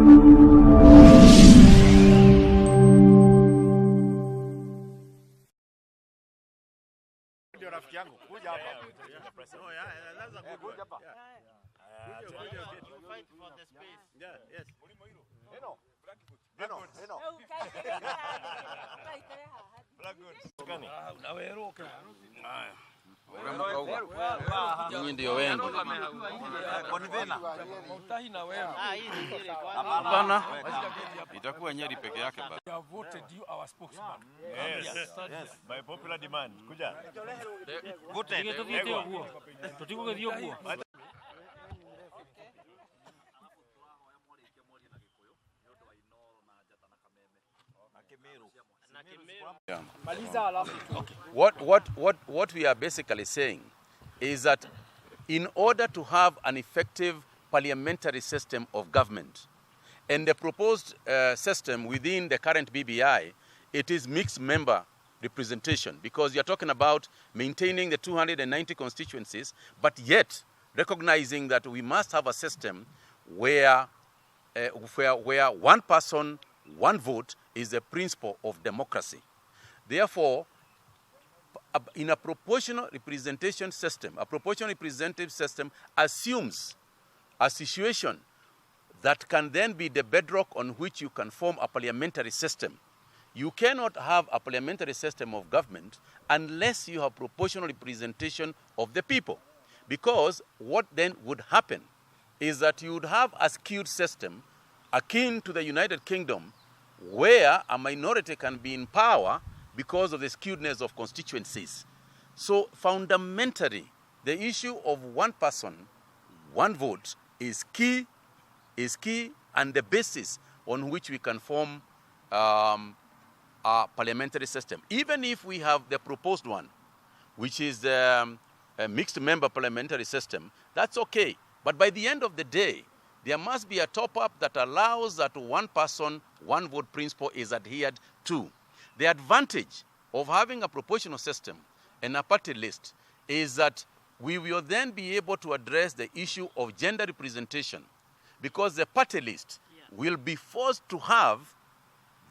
Ndio rafiki yangu kuja hapa. Oh yeah, that's a good Kuja hapa. You fight for the space. Yeah, yes. Eno. Black goods. Gani? Unaweruka. Nyinyi ndio wengi. Utahi na wewe. Hii ni ile kwa. Hapana. Itakuwa Nyeri peke yake bado. You have voted you our spokesman. Yes. By popular demand. Kuja. Voted. Tutiko dio huo. What we are basically saying is that in order to have an effective parliamentary system of government, and the proposed system within the current BBI, it is mixed member representation, because you're talking about maintaining the 290 constituencies, but yet recognizing that we must have a system where one person, one vote is the principle of democracy. Therefore, in a proportional representation system, a proportional representative system assumes a situation that can then be the bedrock on which you can form a parliamentary system. You cannot have a parliamentary system of government unless you have proportional representation of the people. Because what then would happen is that you would have a skewed system akin to the United Kingdom, where a minority can be in power because of the skewedness of constituencies. So fundamentally, the issue of one person, one vote is key, and the basis on which we can form a parliamentary system. Even if we have the proposed one, which is a mixed member parliamentary system, that's okay. But by the end of the day, there must be a top-up that allows that one person, one vote principle is adhered to. The advantage of having a proportional system and a party list is that we will then be able to address the issue of gender representation, because the party list will be forced to have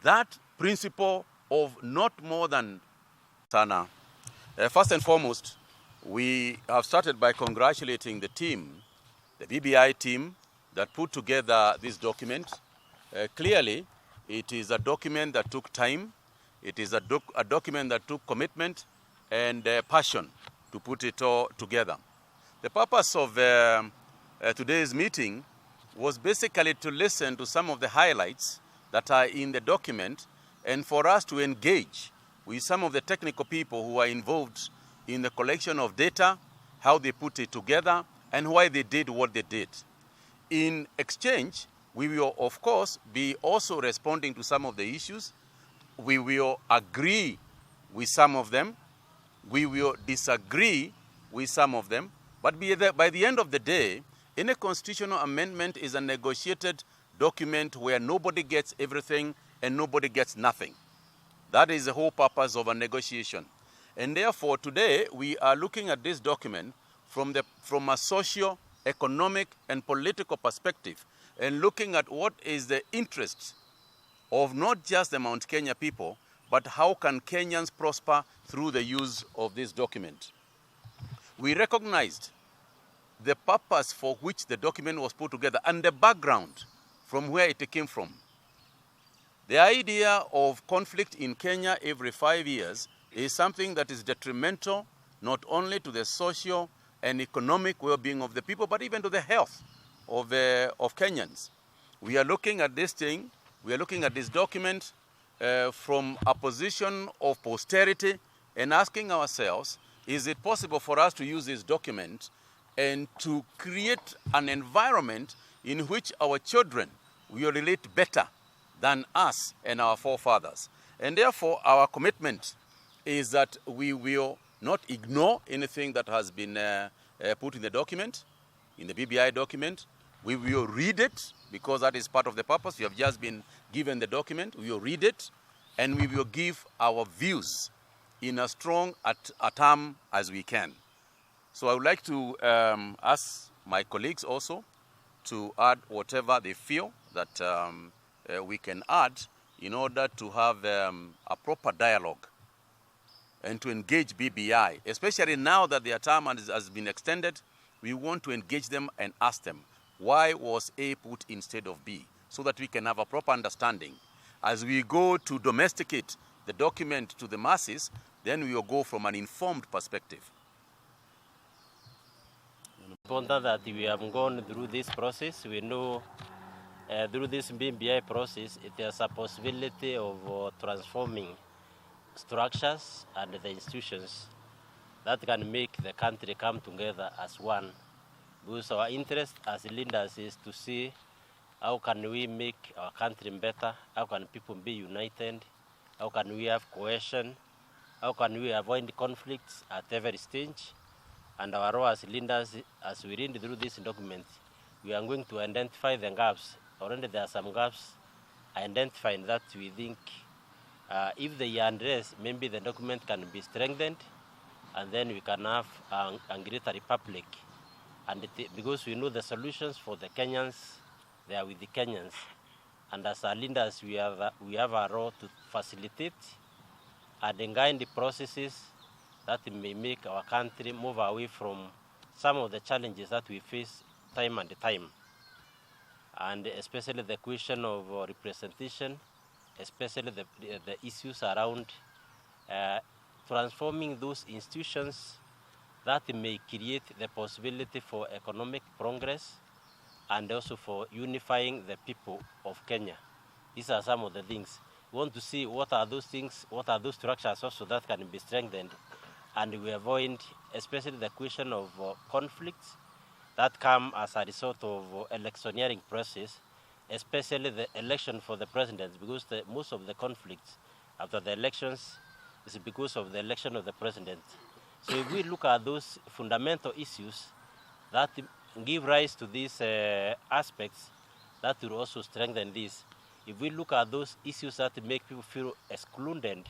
that principle of not more than Sana. First and foremost, we have started by congratulating the team, the BBI team, that put together this document. Clearly, it is a document that took time. It is a document that took commitment and passion to put it all together. The purpose of today's meeting was basically to listen to some of the highlights that are in the document, and for us to engage with some of the technical people who are involved in the collection of data, how they put it together, and why they did what they did. In exchange, we will, of course, be also responding to some of the issues. We will agree with some of them. We will disagree with some of them. But by the end of the day, any constitutional amendment is a negotiated document where nobody gets everything and nobody gets nothing. That is the whole purpose of a negotiation. And therefore, today, we are looking at this document from a socio-economic and political perspective, and looking at what is the interest of not just the Mount Kenya people, but how can Kenyans prosper through the use of this document. We recognized the purpose for which the document was put together and the background from where it came from. The idea of conflict in Kenya every 5 years is something that is detrimental not only to the social and economic well-being of the people, but even to the health of Kenyans. We are looking at this thing, we are looking at this document from a position of posterity and asking ourselves, is it possible for us to use this document and to create an environment in which our children will relate better than us and our forefathers? And therefore, our commitment is that we will not ignore anything that has been put in the document, in the BBI document. We will read it, because that is part of the purpose. We have just been given the document. We will read it, and we will give our views in as strong a term as we can. So I would like to ask my colleagues also to add whatever they feel that we can add in order to have a proper dialogue and to engage BBI, especially now that their term has been extended. We want to engage them and ask them, why was A put instead of B, so that we can have a proper understanding. As we go to domesticate the document to the masses, then we will go from an informed perspective. Important that we have gone through this process. We know through this BBI process, there's a possibility of transforming structures and the institutions that can make the country come together as one. Because our interest as leaders is to see how can we make our country better, how can people be united, how can we have cohesion, how can we avoid conflicts at every stage. And our role as leaders, as we read through this document, we are going to identify the gaps. Already there are some gaps identified that we think if they are addressed, maybe the document can be strengthened, and then we can have a greater republic. And because we know the solutions for the Kenyans, they are with the Kenyans. And as our leaders, we have a role to facilitate and guide the processes that may make our country move away from some of the challenges that we face time and time. And especially the question of representation, especially the issues around transforming those institutions that may create the possibility for economic progress and also for unifying the people of Kenya. These are some of the things. We want to see what are those things, what are those structures also that can be strengthened, and we avoid especially the question of conflicts that come as a result of electioneering process, especially the election for the president, because most of the conflicts after the elections is because of the election of the president. So if we look at those fundamental issues that give rise to these aspects, that will also strengthen this. If we look at those issues that make people feel excluded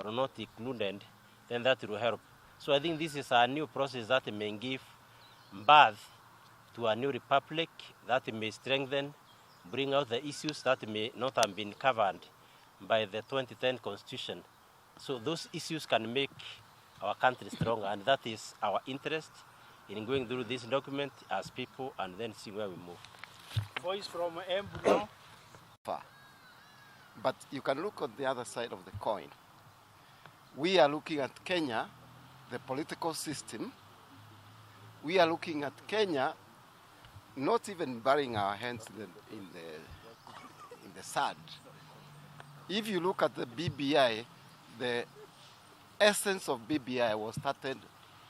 or not included, then that will help. So I think this is a new process that may give birth to a new republic, that may strengthen, bring out the issues that may not have been covered by the 2010 Constitution. So those issues can make our country stronger, and that is our interest in going through this document as people and then see where we move. Voice from MWENYE. But you can look on the other side of the coin. We are looking at Kenya, the political system. We are looking at Kenya, not even burying our hands in the sand. If you look at the BBI, the essence of BBI was started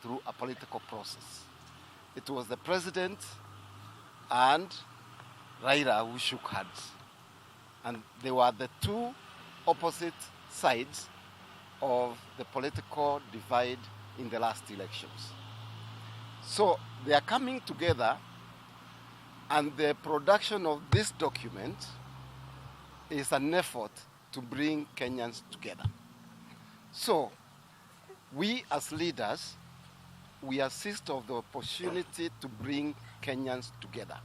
through a political process. It was the president and Raila who shook hands. And they were the two opposite sides of the political divide in the last elections. So they are coming together, and the production of this document is an effort to bring Kenyans together. So we as leaders, we assist of the opportunity to bring Kenyans together.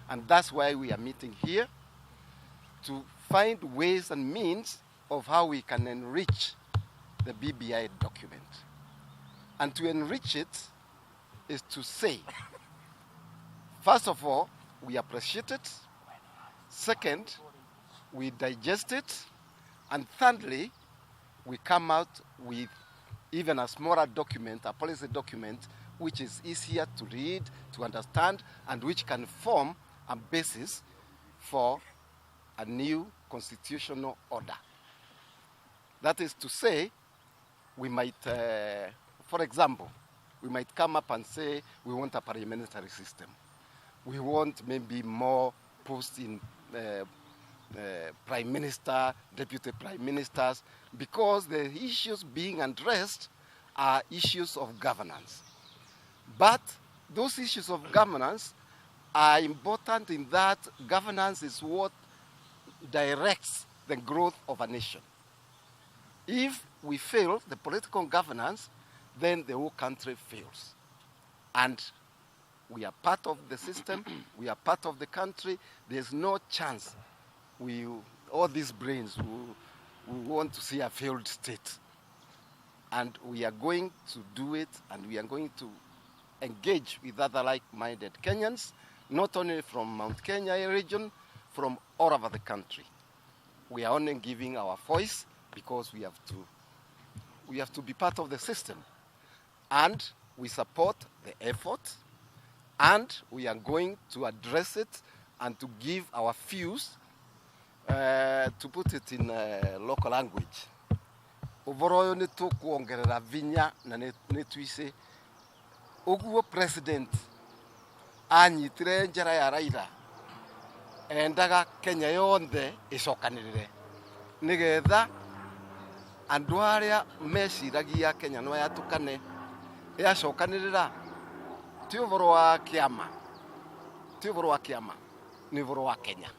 And that's why we are meeting here, to find ways and means of how we can enrich the BBI document. And to enrich it is to say, first of all, we appreciate it. Second, we digest it. And thirdly, we come out with even a smaller document, a policy document, which is easier to read, to understand, and which can form a basis for a new constitutional order. That is to say, we might, for example, we might come up and say we want a parliamentary system. We want maybe more posts in prime minister, deputy prime ministers, because the issues being addressed are issues of governance. But those issues of governance are important in that governance is what directs the growth of a nation. If we fail the political governance, then the whole country fails. And We are part of the system. We are part of the country. There's no chance all these brains we want to see a failed state. And we are going to do it, and we are going to engage with other like-minded Kenyans, not only from Mount Kenya region, from all over the country. We are only giving our voice because we have to be part of the system. And we support the effort, and we are going to address it and to give our views, to put it in local language. Overall, ni tu kuongerera vinya na ni tuise uguo president anyitire njara ya Raila endaga Kenya yonthe icokanirire nigetha andu aria meciragia Kenya no yatukane yacokanirira ti uvoro wa kiama ni uvoro wa Kenya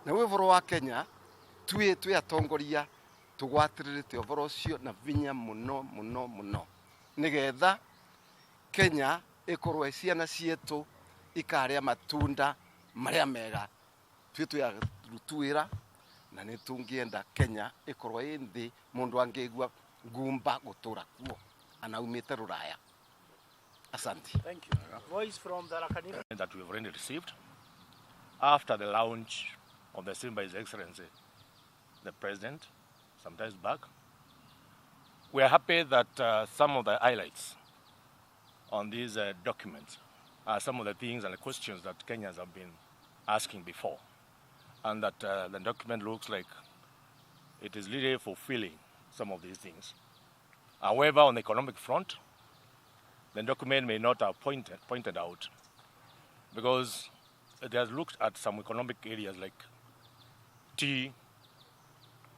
na uvoro wa Kenya twi atongoria tugwatiririte uvoro ucio na vinya muno nigetha Kenya ikorwe ciana cietu ikaria matunda maria mega twi ya rutuira na nitungienda Kenya ikorwe indi mundu angigua ngumba gutura kuo anaumite ruraya. Asante. Thank you. Voice from the Rakanini. That we've already received after the launch of the same by His Excellency, the President, some times back. We are happy that some of the highlights on these documents are some of the things and the questions that Kenyans have been asking before, and that the document looks like it is really fulfilling some of these things. However, on the economic front, the document may not have pointed out, because it has looked at some economic areas like tea,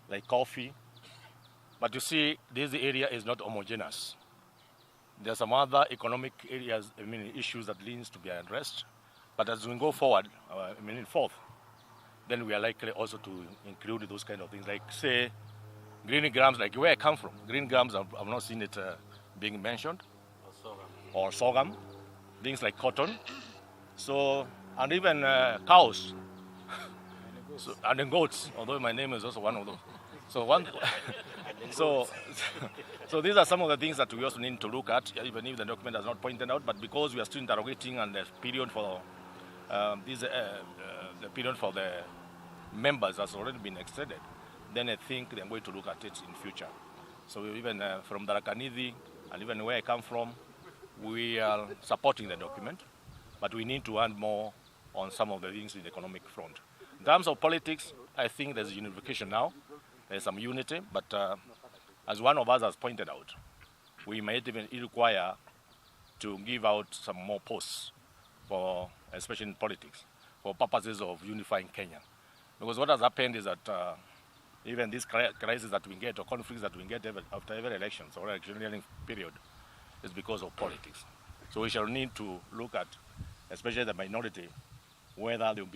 like coffee, but you see this area is not homogeneous. There are some other economic areas, issues that needs to be addressed, but as we go forward, forth, then we are likely also to include those kind of things, like say green grams, like where I come from. Green grams, I've not seen it being mentioned. Or sorghum, things like cotton, so, and even cows, and then goats, although my name is also one of those. So these are some of the things that we also need to look at, even if the document has not pointed out, but because we are still interrogating and the period for the period for the members has already been extended, then I think they're going to look at it in future. So even from Darakanidhi, and even where I come from, we are supporting the document, but we need to add more on some of the things in the economic front. In terms of politics, I think there's unification now. There's some unity, but as one of us has pointed out, we might even require to give out some more posts, for, especially in politics, for purposes of unifying Kenya. Because what has happened is that even this crisis that we get, or conflicts that we get after every election, or electioneering period, is because of politics. So we shall need to look at, especially the minority, whether they will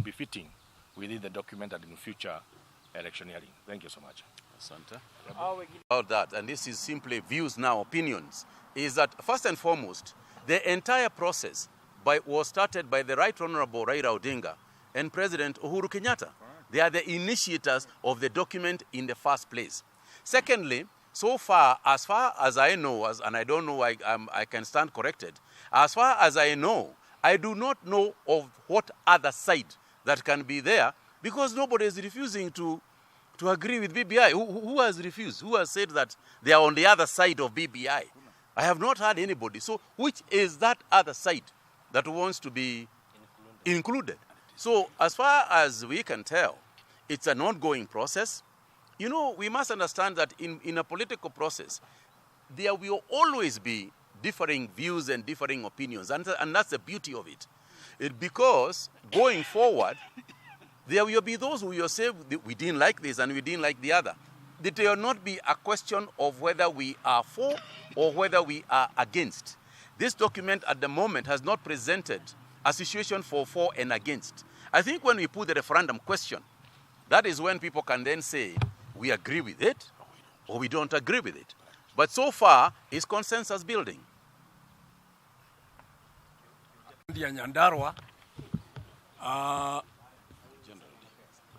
be fitting within the document and in future electioneering. Thank you so much. Asante. About that, and this is simply views now, opinions, is that first and foremost, the entire process was started by the Right Honorable Raila Odinga and President Uhuru Kenyatta. They are the initiators of the document in the first place. Secondly, so far as I know, and I don't know, I can stand corrected, as far as I know, I do not know of what other side that can be there, because nobody is refusing to agree with BBI. Who has refused? Who has said that they are on the other side of BBI? I have not heard anybody. So which is that other side that wants to be included? So as far as we can tell, it's an ongoing process. You know, we must understand that in a political process, there will always be differing views and differing opinions, and that's the beauty of it. Because going forward, there will be those who will say, we didn't like this and we didn't like the other. It will not be a question of whether we are for or whether we are against. This document at the moment has not presented a situation for and against. I think when we put the referendum question, that is when people can then say, we agree with it or we don't agree with it. But so far, it's consensus building. ya Nyandarua.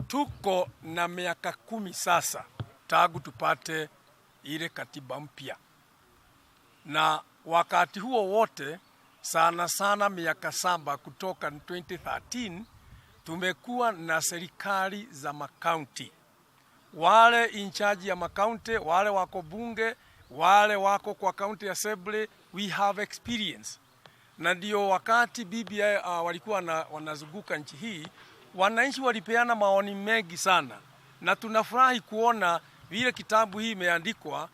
Tuko na miaka 10 sasa tangu tupate ile katiba mpya, na wakati huo wote sana miaka 7 kutoka 2013 tumekuwa na serikali za makaunti. Wale in charge ya makaunti, wale wako bunge, wale wako kwa county assembly, we have experience. Na ndio wakati BBI walikuwa wanazunguka nchi hii, wananchi walipeana maoni mengi sana, na tunafurahi kuona vile kitabu hii imeandikwa.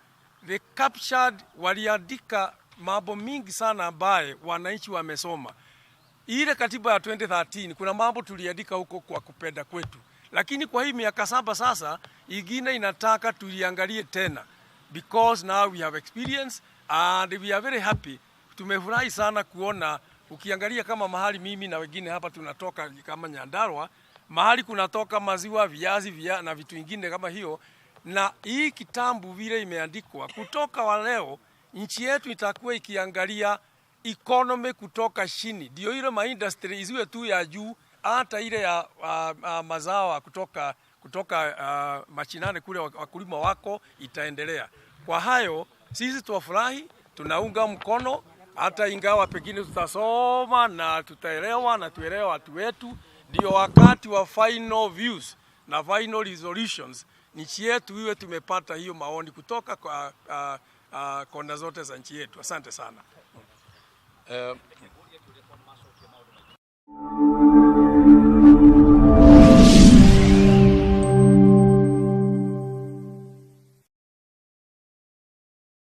The captured waliandika mambo mingi sana ambaye wananchi wamesoma. Ile katiba ya 2013 kuna mambo tuliandika huko kwa kupenda kwetu, lakini kwa hii miaka 7 sasa ingine inataka tuliangalie tena, because now we have experience and we are very happy. Tumefurahi sana kuona, ukiangalia kama mahali mimi na wengine hapa tunatoka kama Nyandarua, mahali kunatoka maziwa, viazi, na vitu vingine kama hiyo, na hii kitambu vile imeandikwa kutoka wa leo, nchi yetu itakuwa ikiangalia economy kutoka chini. Ndio ile ma industry isiwe tu ya juu, hata ile ya mazao kutoka machinane kule wakulima wako itaendelea. Kwa hayo sisi tuwafurahi, tunaunga mkono, hata ingawa pengine tutasoma na tutaelewa na tuelewe watu wetu. Ndio wakati wa final views na final resolutions, nchi yetu iwe tumepata hiyo maoni kutoka kwa kona zote za nchi yetu. Asante sana.